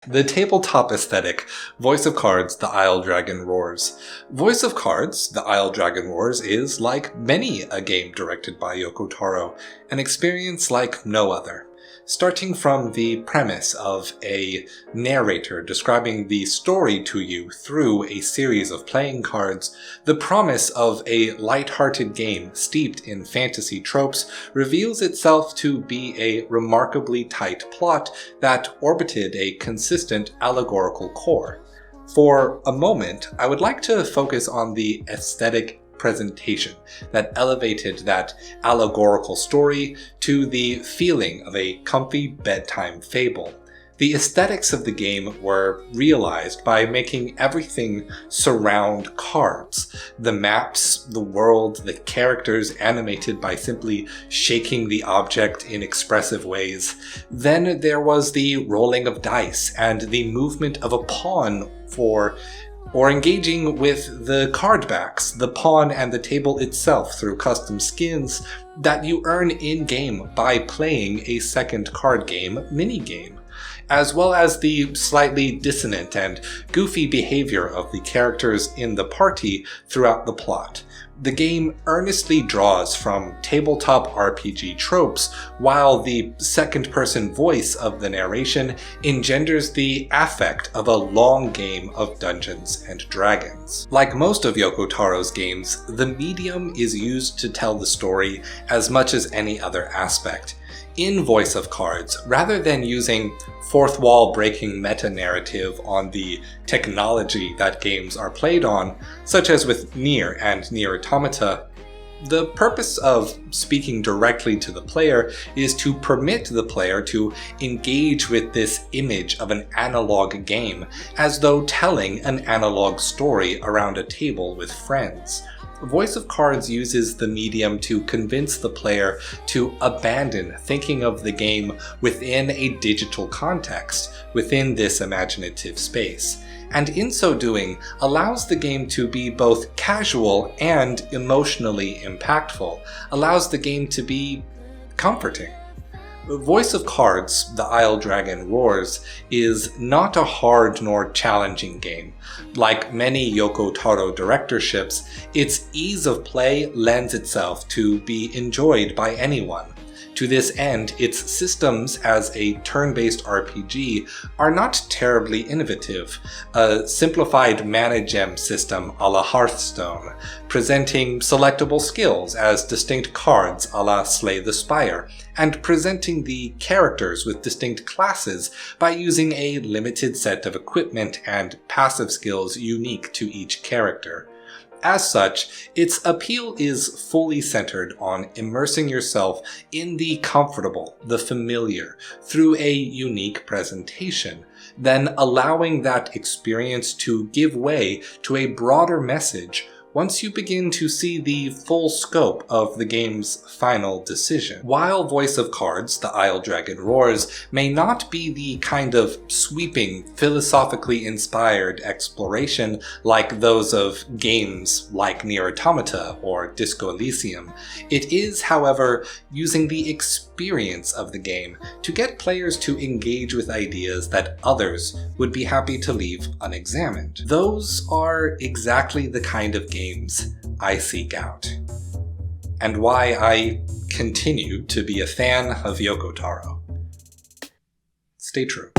The tabletop aesthetic, Voice of Cards, The Isle Dragon Roars. Voice of Cards, The Isle Dragon Roars is, like many a game directed by Yoko Taro, an experience like no other. Starting from the premise of a narrator describing the story to you through a series of playing cards, the promise of a light-hearted game steeped in fantasy tropes reveals itself to be a remarkably tight plot that orbited a consistent allegorical core. For a moment, I would like to focus on the aesthetic presentation that elevated that allegorical story to the feeling of a comfy bedtime fable. The aesthetics of the game were realized by making everything surround cards. The maps, the world, the characters animated by simply shaking the object in expressive ways. Then there was the rolling of dice and the movement of a pawn or engaging with the card backs, the pawn and the table itself through custom skins that you earn in-game by playing a second card game minigame, as well as the slightly dissonant and goofy behavior of the characters in the party throughout the plot. The game earnestly draws from tabletop RPG tropes, while the second-person voice of the narration engenders the affect of a long game of Dungeons and Dragons. Like most of Yoko Taro's games, the medium is used to tell the story as much as any other aspect. In Voice of Cards, rather than using fourth wall breaking meta-narrative on the technology that games are played on, such as with Nier and Nier Automata, the purpose of speaking directly to the player is to permit the player to engage with this image of an analog game, as though telling an analog story around a table with friends. Voice of Cards uses the medium to convince the player to abandon thinking of the game within a digital context, within this imaginative space, and in so doing allows the game to be both casual and emotionally impactful, allows the game to be comforting. Voice of Cards, The Isle Dragon Roars, is not a hard nor challenging game. Like many Yoko Taro directorships, its ease of play lends itself to be enjoyed by anyone. To this end, its systems as a turn-based RPG are not terribly innovative. A simplified mana-gem system a la Hearthstone, presenting selectable skills as distinct cards a la Slay the Spire, and presenting the characters with distinct classes by using a limited set of equipment and passive skills unique to each character. As such, its appeal is fully centered on immersing yourself in the comfortable, the familiar, through a unique presentation, then allowing that experience to give way to a broader message once you begin to see the full scope of the game's final decision. While Voice of Cards, The Isle Dragon Roars, may not be the kind of sweeping, philosophically inspired exploration like those of games like Nier Automata or Disco Elysium, it is, however, using the experience of the game to get players to engage with ideas that others would be happy to leave unexamined. Those are exactly the kind of games I seek out, and why I continue to be a fan of Yoko Taro. Stay true.